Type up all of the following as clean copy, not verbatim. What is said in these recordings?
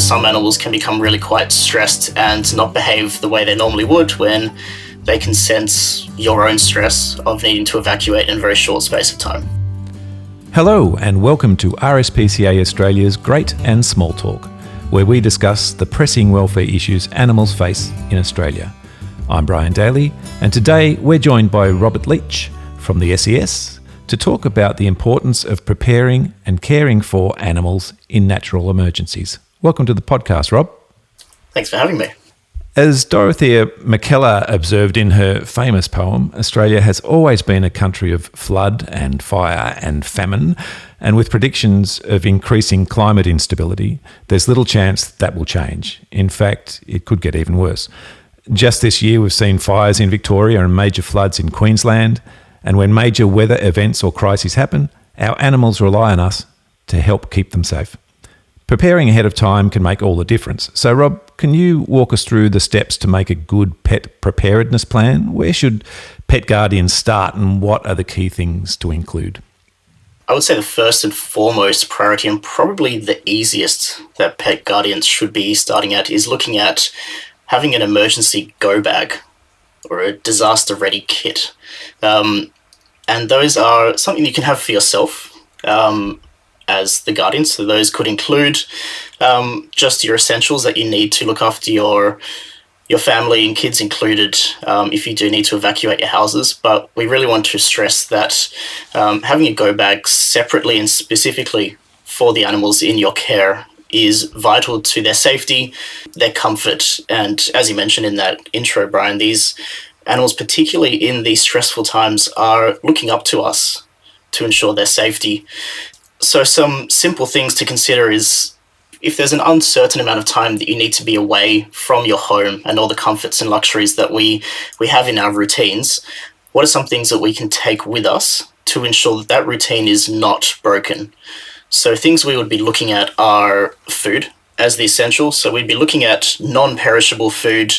some animals can become really quite stressed and not behave the way they normally would when they can sense your own stress of needing to evacuate in a very short space of time. Hello and welcome to RSPCA Australia's Great and Small Talk, where we discuss the pressing welfare issues animals face in Australia. I'm Brian Daly, and today we're joined by Robert Leach from the SES to talk about the importance of preparing and caring for animals in natural emergencies. Welcome to the podcast, Rob. Thanks for having me. As Dorothea McKellar observed in her famous poem, Australia has always been a country of flood and fire and famine, and with predictions of increasing climate instability, there's little chance that will change. In fact, it could get even worse. Just this year, we've seen fires in Victoria and major floods in Queensland, and when major weather events or crises happen, our animals rely on us to help keep them safe. Preparing ahead of time can make all the difference. So, Rob, can you walk us through the steps to make a good pet preparedness plan? Where should pet guardians start, and what are the key things to include? I would say the first and foremost priority, and probably the easiest that pet guardians should be starting at, is looking at having an emergency go bag or a disaster-ready kit. And those are something you can have for yourself as the guardian. So those could include just your essentials that you need to look after your family and kids included if you do need to evacuate your houses. But we really want to stress that having a go bag separately and specifically for the animals in your care is vital to their safety, their comfort. And as you mentioned in that intro, Brian, these animals, particularly in these stressful times, are looking up to us to ensure their safety. So some simple things to consider is if there's an uncertain amount of time that you need to be away from your home and all the comforts and luxuries that we have in our routines, what are some things that we can take with us to ensure that that routine is not broken? So things we would be looking at are food as the essential. So we'd be looking at non-perishable food.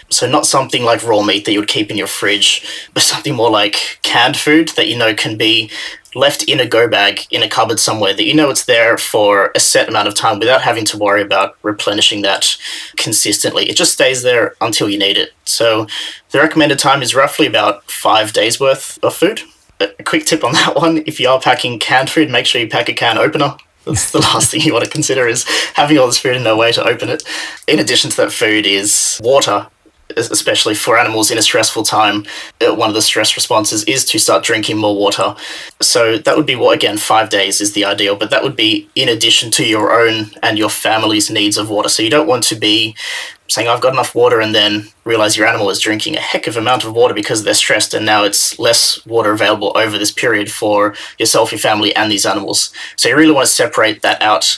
So not something like raw meat that you would keep in your fridge, but something more like canned food that you know can be left in a go bag in a cupboard somewhere that you know it's there for a set amount of time without having to worry about replenishing that consistently. It just stays there until you need it. So the recommended time is roughly about 5 days worth of food. A quick tip on that one, if you are packing canned food, make sure you pack a can opener. That's the last thing you want to consider, is having all this food and no way to open it. In addition to that food is water, especially for animals in a stressful time. One of the stress responses is to start drinking more water. So that would be, 5 days is the ideal, but that would be in addition to your own and your family's needs of water. So you don't want to be saying, I've got enough water, and then realize your animal is drinking a heck of amount of water because they're stressed, and now it's less water available over this period for yourself, your family, and these animals. So you really want to separate that out.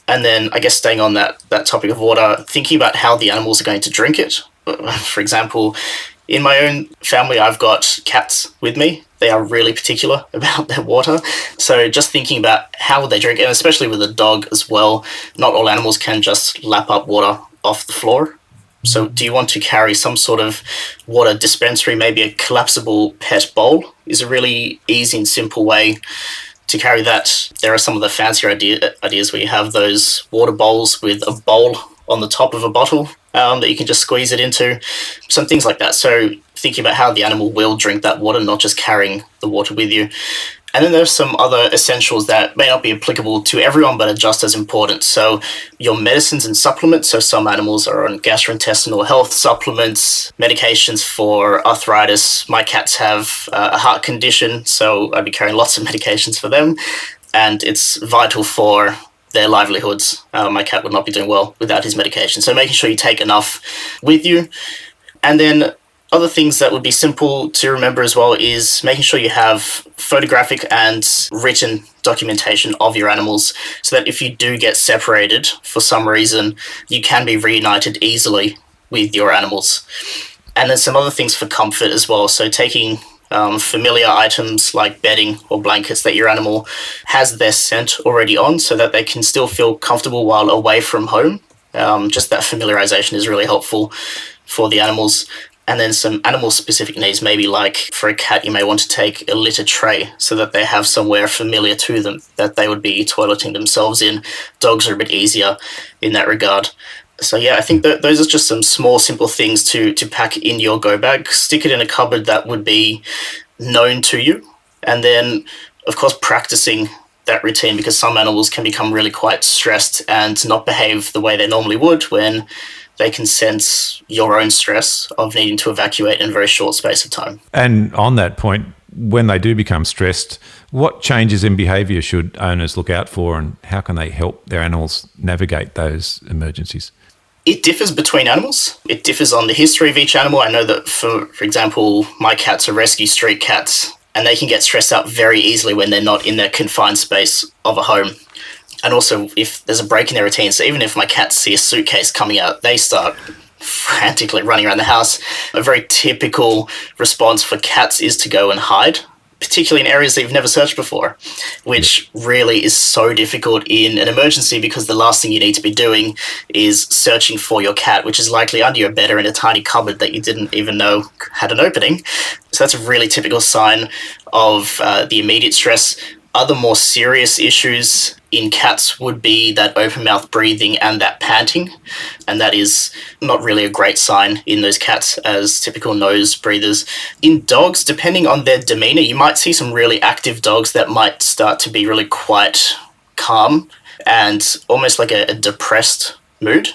And then, I guess, staying on that topic of water, thinking about how the animals are going to drink it. For example, in my own family, I've got cats with me. They are really particular about their water. So just thinking about how would they drink, and especially with a dog as well, not all animals can just lap up water off the floor. So do you want to carry some sort of water dispensary? Maybe a collapsible pet bowl is a really easy and simple way to carry that. There are some of the fancier ideas where you have those water bowls with a bowl on the top of a bottle that you can just squeeze it into, some things like that. So thinking about how the animal will drink that water, not just carrying the water with you. And then there's some other essentials that may not be applicable to everyone, but are just as important. So your medicines and supplements. So some animals are on gastrointestinal health supplements, medications for arthritis. My cats have a heart condition, so I'd be carrying lots of medications for them. And it's vital for their livelihoods. My cat would not be doing well without his medication. So making sure you take enough with you. And then other things that would be simple to remember as well is making sure you have photographic and written documentation of your animals so that if you do get separated for some reason, you can be reunited easily with your animals. And then some other things for comfort as well. So taking familiar items like bedding or blankets that your animal has their scent already on so that they can still feel comfortable while away from home. Just that familiarization is really helpful for the animals. And then some animal-specific needs, maybe like for a cat, you may want to take a litter tray so that they have somewhere familiar to them that they would be toileting themselves in. Dogs are a bit easier in that regard. So yeah, I think that those are just some small, simple things to pack in your go bag. Stick it in a cupboard that would be known to you. And then, of course, practicing that routine, because some animals can become really quite stressed and not behave the way they normally would when they can sense your own stress of needing to evacuate in a very short space of time. And on that point, when they do become stressed, what changes in behaviour should owners look out for, and how can they help their animals navigate those emergencies? It differs between animals. It differs on the history of each animal. I know that, for example, my cats are rescue street cats, and they can get stressed out very easily when they're not in their confined space of a home. And also, if there's a break in their routine, so even if my cats see a suitcase coming out, they start frantically running around the house. A very typical response for cats is to go and hide, particularly in areas that you've never searched before, which really is so difficult in an emergency, because the last thing you need to be doing is searching for your cat, which is likely under your bed or in a tiny cupboard that you didn't even know had an opening. So that's a really typical sign of the immediate stress. Other more serious issues in cats would be that open mouth breathing and that panting, and that is not really a great sign in those cats as typical nose breathers. In dogs, depending on their demeanor, you might see some really active dogs that might start to be really quite calm and almost like a depressed mood.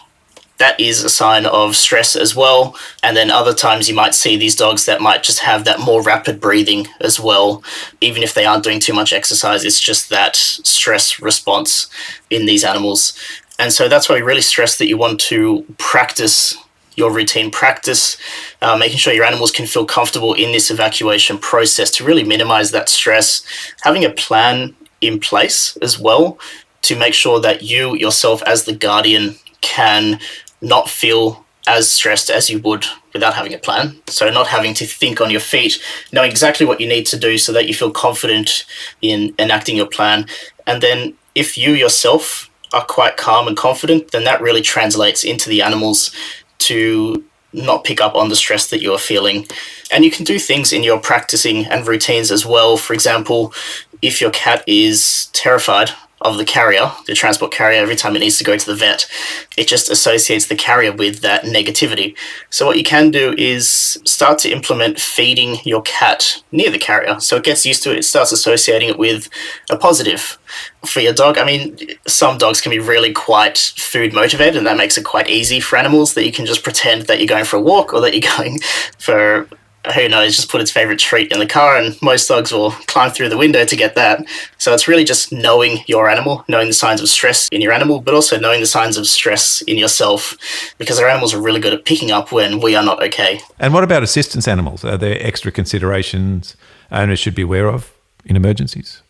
That is a sign of stress as well. And then other times you might see these dogs that might just have that more rapid breathing as well. Even if they aren't doing too much exercise, it's just that stress response in these animals. And so that's why we really stress that you want to practice your routine, making sure your animals can feel comfortable in this evacuation process to really minimize that stress. Having a plan in place as well to make sure that you yourself as the guardian can not feel as stressed as you would without having a plan. So not having to think on your feet, knowing exactly what you need to do so that you feel confident in enacting your plan. And then if you yourself are quite calm and confident, then that really translates into the animals to not pick up on the stress that you're feeling. And you can do things in your practicing and routines as well. For example, if your cat is terrified of the carrier, the transport carrier, every time it needs to go to the vet, it just associates the carrier with that negativity. So what you can do is start to implement feeding your cat near the carrier. So it gets used to it, it starts associating it with a positive. For your dog, I mean, some dogs can be really quite food motivated, and that makes it quite easy for animals that you can just pretend that you're going for a walk or that you're going for, who knows, just put its favorite treat in the car, and most dogs will climb through the window to get that. So it's really just knowing your animal, knowing the signs of stress in your animal, but also knowing the signs of stress in yourself, because our animals are really good at picking up when we are not okay. And what about assistance animals? Are there extra considerations owners should be aware of in emergencies?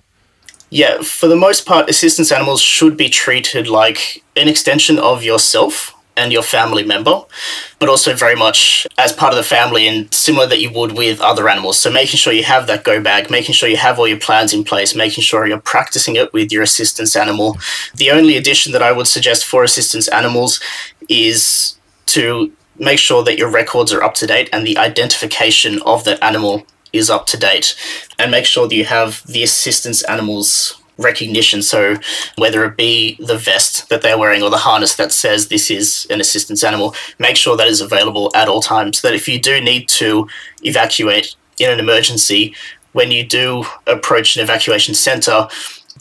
Yeah, for the most part, assistance animals should be treated like an extension of yourself and your family member, but also very much as part of the family and similar that you would with other animals. So making sure you have that go bag, making sure you have all your plans in place, making sure you're practicing it with your assistance animal. The only addition that I would suggest for assistance animals is to make sure that your records are up to date and the identification of that animal is up to date, and make sure that you have the assistance animals recognition. So whether it be the vest that they're wearing or the harness that says this is an assistance animal, make sure that is available at all times, so that if you do need to evacuate in an emergency, when you do approach an evacuation center,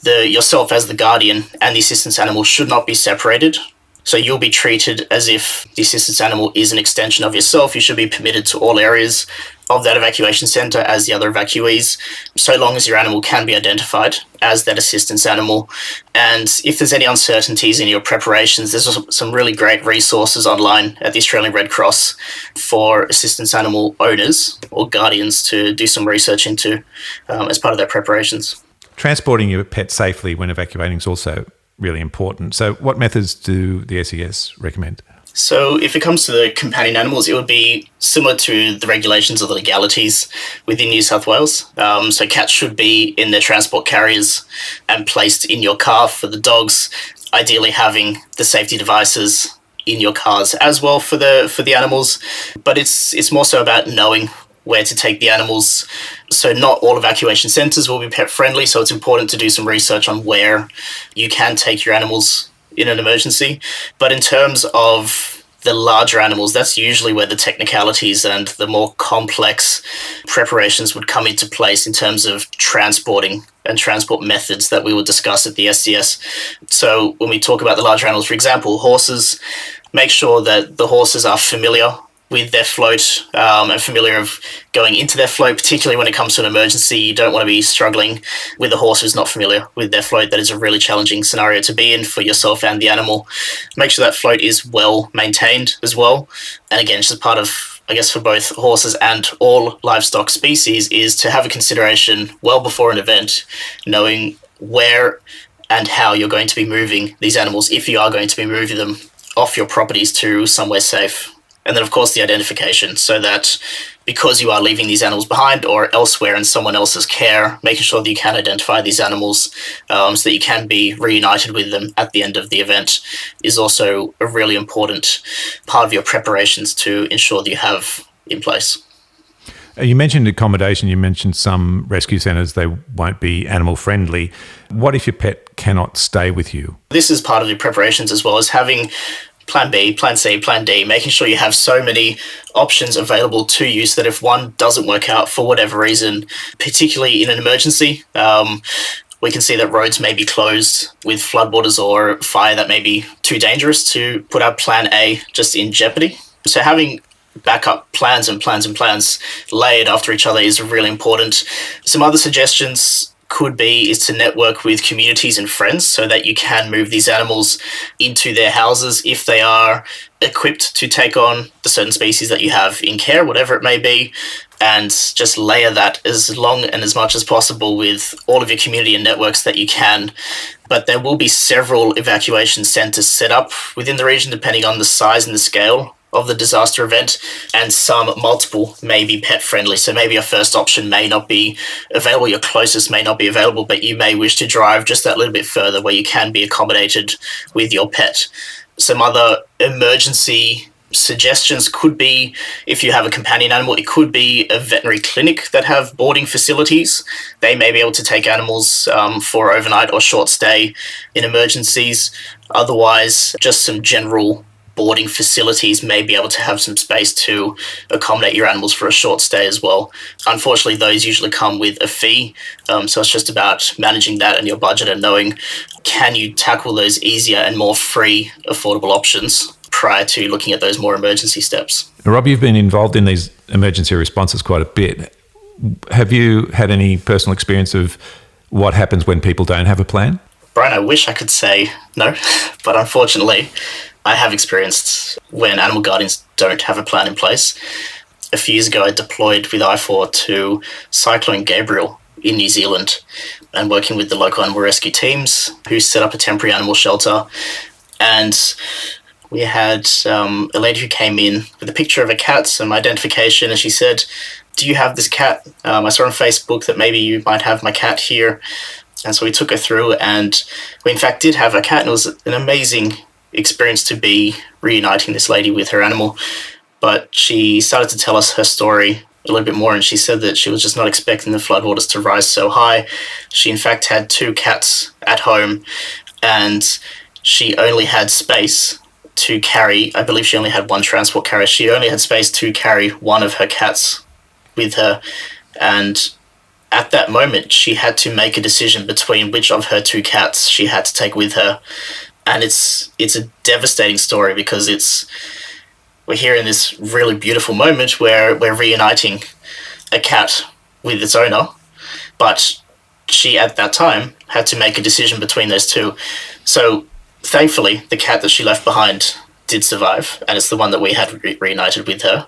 yourself as the guardian and the assistance animal should not be separated. So you'll be treated as if the assistance animal is an extension of yourself. You should be permitted to all areas of that evacuation center as the other evacuees, so long as your animal can be identified as that assistance animal. And if there's any uncertainties in your preparations, there's some really great resources online at the Australian Red Cross for assistance animal owners or guardians to do some research into as part of their preparations. Transporting your pet safely when evacuating is also really important. So what methods do the SES recommend? So if it comes to the companion animals, it would be similar to the regulations or the legalities within New South Wales. So cats should be in their transport carriers and placed in your car. For the dogs, ideally having the safety devices in your cars as well for the animals. But it's more so about knowing where to take the animals. So not all evacuation centres will be pet friendly, so it's important to do some research on where you can take your animals in an emergency. But in terms of the larger animals, that's usually where the technicalities and the more complex preparations would come into place in terms of transporting and transport methods that we will discuss at the SES. So when we talk about the larger animals, for example, horses, make sure that the horses are familiar with their float and familiar of going into their float, particularly when it comes to an emergency. You don't want to be struggling with a horse who's not familiar with their float. That is a really challenging scenario to be in for yourself and the animal. Make sure that float is well maintained as well. And again, just as part of, I guess, for both horses and all livestock species, is to have a consideration well before an event, knowing where and how you're going to be moving these animals, if you are going to be moving them off your properties to somewhere safe. And then, of course, the identification, so that because you are leaving these animals behind or elsewhere in someone else's care, making sure that you can identify these animals so that you can be reunited with them at the end of the event is also a really important part of your preparations to ensure that you have in place. You mentioned accommodation. You mentioned some rescue centres, they won't be animal friendly. What if your pet cannot stay with you? This is part of the preparations as well as having Plan B, Plan C, Plan D, making sure you have so many options available to you so that if one doesn't work out for whatever reason, particularly in an emergency, we can see that roads may be closed with floodwaters or fire that may be too dangerous to put our Plan A just in jeopardy. So having backup plans and plans and plans layered after each other is really important. Some other suggestions could be is to network with communities and friends so that you can move these animals into their houses if they are equipped to take on the certain species that you have in care, whatever it may be, and just layer that as long and as much as possible with all of your community and networks that you can. But there will be several evacuation centres set up within the region depending on the size and the scale of the disaster event, and some multiple may be pet friendly. So maybe your first option may not be available, your closest may not be available, but you may wish to drive just that little bit further where you can be accommodated with your pet. Some other emergency suggestions could be, if you have a companion animal, it could be a veterinary clinic that have boarding facilities. They may be able to take animals for overnight or short stay in emergencies. Otherwise, just some general boarding facilities may be able to have some space to accommodate your animals for a short stay as well. Unfortunately, those usually come with a fee, so it's just about managing that and your budget and knowing, can you tackle those easier and more free, affordable options prior to looking at those more emergency steps. Rob, you've been involved in these emergency responses quite a bit. Have you had any personal experience of what happens when people don't have a plan? Brian, I wish I could say no, but unfortunately, I have experienced when animal guardians don't have a plan in place. A few years ago, I deployed with I4 to Cyclone Gabriel in New Zealand and working with the local animal rescue teams who set up a temporary animal shelter. And we had a lady who came in with a picture of a cat, some identification, and she said, "Do you have this cat? I saw on Facebook that maybe you might have my cat here." And so we took her through, and we in fact did have a cat, and it was an amazing experience to be reuniting this lady with her animal. But she started to tell us her story a little bit more, and she said that she was just not expecting the floodwaters to rise so high. She in fact had 2 cats at home, and she only had space to carry, I believe she only had 1 transport carrier. She only had space to carry 1 of her cats with her, and at that moment she had to make a decision between which of her 2 cats she had to take with her. And it's a devastating story because we're here in this really beautiful moment where we're reuniting a cat with its owner, but she at that time had to make a decision between those 2. So thankfully, the cat that she left behind did survive, and it's the one that we had reunited with her.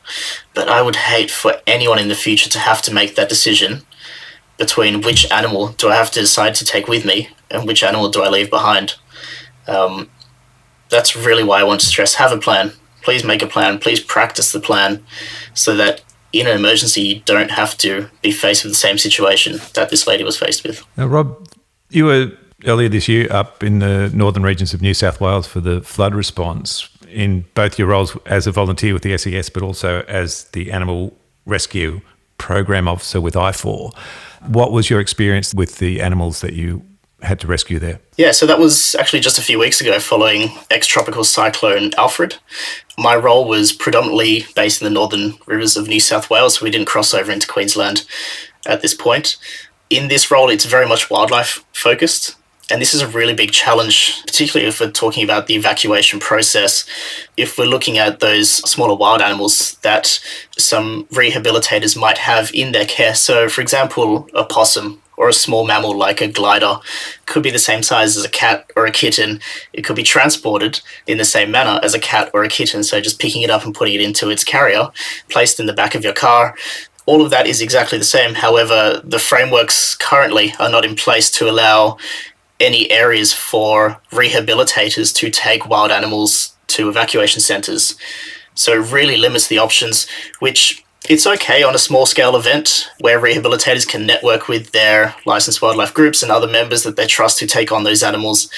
But I would hate for anyone in the future to have to make that decision between which animal do I have to decide to take with me and which animal do I leave behind. That's really why I want to stress, have a plan. Please make a plan. Please practice the plan so that in an emergency, you don't have to be faced with the same situation that this lady was faced with. Now, Rob, you were earlier this year up in the northern regions of New South Wales for the flood response. in both your roles as a volunteer with the SES, but also as the animal rescue program officer with I4. What was your experience with the animals that you had to rescue there? Yeah, so that was actually just a few weeks ago following ex-tropical cyclone Alfred. My role was predominantly based in the northern rivers of New South Wales, so we didn't cross over into Queensland at this point. In this role, it's very much wildlife focused. And this is a really big challenge, particularly if we're talking about the evacuation process. If we're looking at those smaller wild animals that some rehabilitators might have in their care. So, for example, a possum or a small mammal like a glider could be the same size as a cat or a kitten. It could be transported in the same manner as a cat or a kitten. So just picking it up and putting it into its carrier, placed in the back of your car. All of that is exactly the same. However, the frameworks currently are not in place to allow any areas for rehabilitators to take wild animals to evacuation centres. So it really limits the options, which it's okay on a small scale event where rehabilitators can network with their licensed wildlife groups and other members that they trust to take on those animals.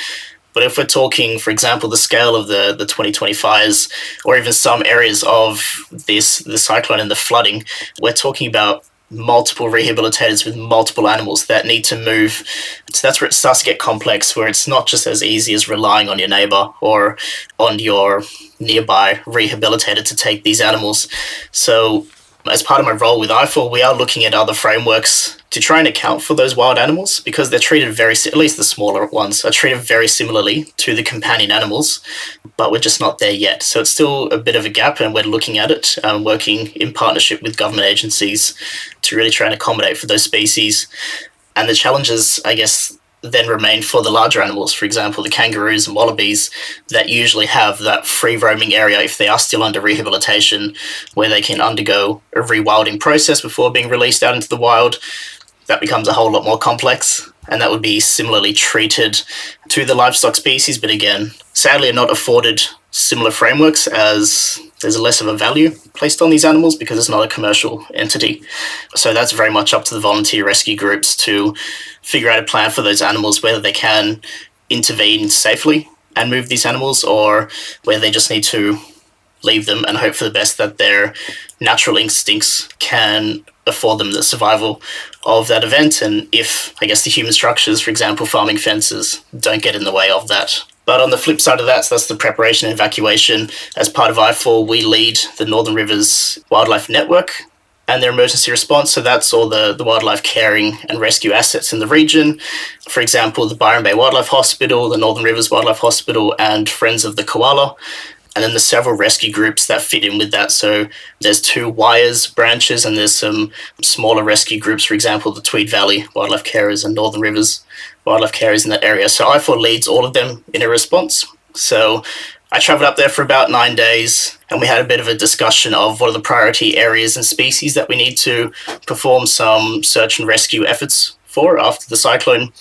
But if we're talking, for example, the scale of the 2020 fires, or even some areas of the cyclone and the flooding, we're talking about multiple rehabilitators with multiple animals that need to move. So that's where it starts to get complex, where it's not just as easy as relying on your neighbor or on your nearby rehabilitator to take these animals. So as part of my role with IFOR, we are looking at other frameworks to try and account for those wild animals, because they're treated at least the smaller ones are treated very similarly to the companion animals, but we're just not there yet. So it's still a bit of a gap, and we're looking at it, working in partnership with government agencies to really try and accommodate for those species. And the challenges, I guess, then remain for the larger animals, for example, the kangaroos and wallabies that usually have that free roaming area if they are still under rehabilitation, where they can undergo a rewilding process before being released out into the wild. That becomes a whole lot more complex, and that would be similarly treated to the livestock species, but again, sadly are not afforded similar frameworks, as there's less of a value placed on these animals because it's not a commercial entity. So that's very much up to the volunteer rescue groups to figure out a plan for those animals, whether they can intervene safely and move these animals, or whether they just need to leave them and hope for the best that their natural instincts can afford them the survival of that event. And if, I guess, the human structures, for example, farming fences, don't get in the way of that. But on the flip side of that, so that's the preparation and evacuation. As part of I4, we lead the Northern Rivers Wildlife Network and their emergency response. So that's all the wildlife caring and rescue assets in the region. For example, the Byron Bay Wildlife Hospital, the Northern Rivers Wildlife Hospital, and Friends of the Koala. And then there's several rescue groups that fit in with that. So there's 2 Wires branches, and there's some smaller rescue groups, for example, the Tweed Valley Wildlife Carers and Northern Rivers Wildlife Carers in that area. So I4 leads all of them in a response. So I travelled up there for about 9 days, and we had a bit of a discussion of what are the priority areas and species that we need to perform some search and rescue efforts for after the cyclone.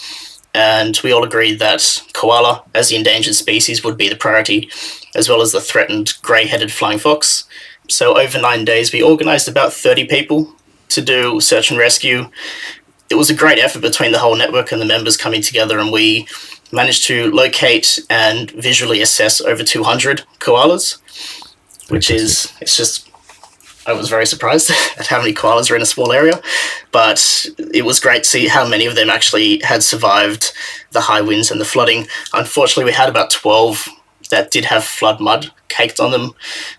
And we all agreed that koala, as the endangered species, would be the priority, as well as the threatened grey-headed flying fox. So over 9 days, we organised about 30 people to do search and rescue. It was a great effort between the whole network and the members coming together, and we managed to locate and visually assess over 200 koalas, which is, I was very surprised at how many koalas are in a small area, but it was great to see how many of them actually had survived the high winds and the flooding. Unfortunately, we had about 12 that did have flood mud caked on them,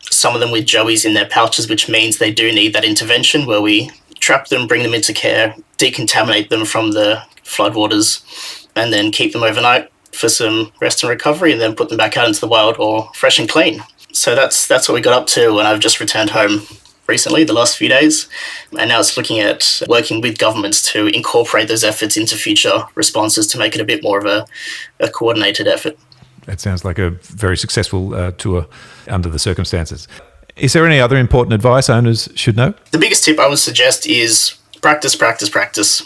some of them with joeys in their pouches, which means they do need that intervention where we trap them, bring them into care, decontaminate them from the floodwaters, and then keep them overnight for some rest and recovery, and then put them back out into the wild all fresh and clean. So that's what we got up to, and I've just returned home recently, the last few days, and now it's looking at working with governments to incorporate those efforts into future responses to make it a bit more of a coordinated effort. That sounds like a very successful tour under the circumstances. Is there any other important advice owners should know? The biggest tip I would suggest is practice, practice, practice.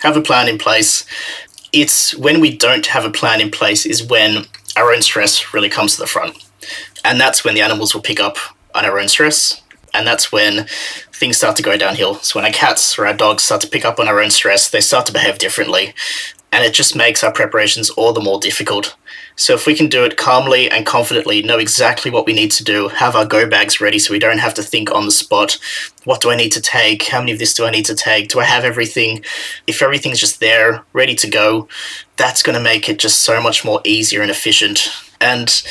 Have a plan in place. It's when we don't have a plan in place is when our own stress really comes to the front. And that's when the animals will pick up on our own stress. And that's when things start to go downhill. So when our cats or our dogs start to pick up on our own stress, they start to behave differently. and it just makes our preparations all the more difficult. So if we can do it calmly and confidently, know exactly what we need to do, have our go bags ready so we don't have to think on the spot, what do I need to take? How many of this do I need to take? Do I have everything? If everything's just there, ready to go, that's going to make it just so much more easier and efficient. And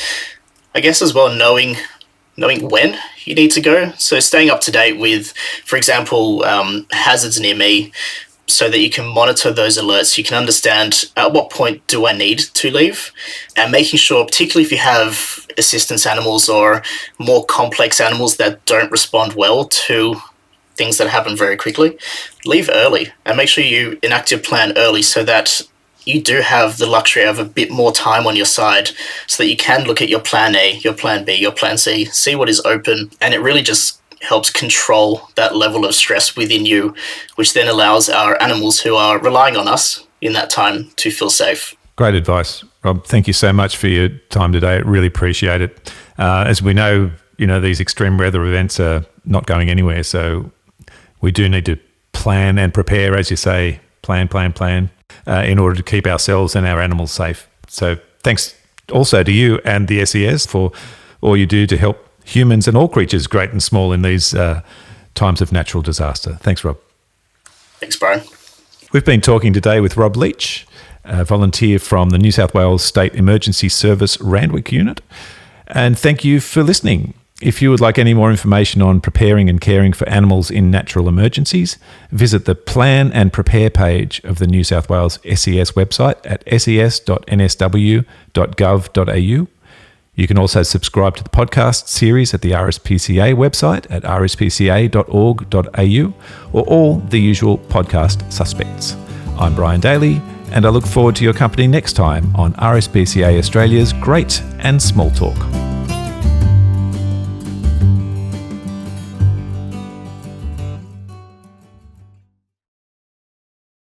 I guess as well, knowing when you need to go. So staying up to date with, for example, hazards near me, so that you can monitor those alerts. You can understand at what point do I need to leave, and making sure, particularly if you have assistance animals or more complex animals that don't respond well to things that happen very quickly, leave early and make sure you enact your plan early so that you do have the luxury of a bit more time on your side, so that you can look at your plan A, your plan B, your plan C, see what is open, and it really just helps control that level of stress within you, which then allows our animals who are relying on us in that time to feel safe. Great advice, Rob. Thank you so much for your time today. I really appreciate it. As we know, these extreme weather events are not going anywhere, so we do need to plan and prepare, as you say, plan, in order to keep ourselves and our animals safe. So thanks also to you and the SES for all you do to help humans and all creatures, great and small, in these times of natural disaster. Thanks, Rob. Thanks, Brian. We've been talking today with Rob Leach, a volunteer from the New South Wales State Emergency Service Randwick Unit. And thank you for listening. If you would like any more information on preparing and caring for animals in natural emergencies, visit the Plan and Prepare page of the New South Wales SES website at ses.nsw.gov.au. You can also subscribe to the podcast series at the RSPCA website at rspca.org.au, or all the usual podcast suspects. I'm Brian Daly, and I look forward to your company next time on RSPCA Australia's Great and Small Talk.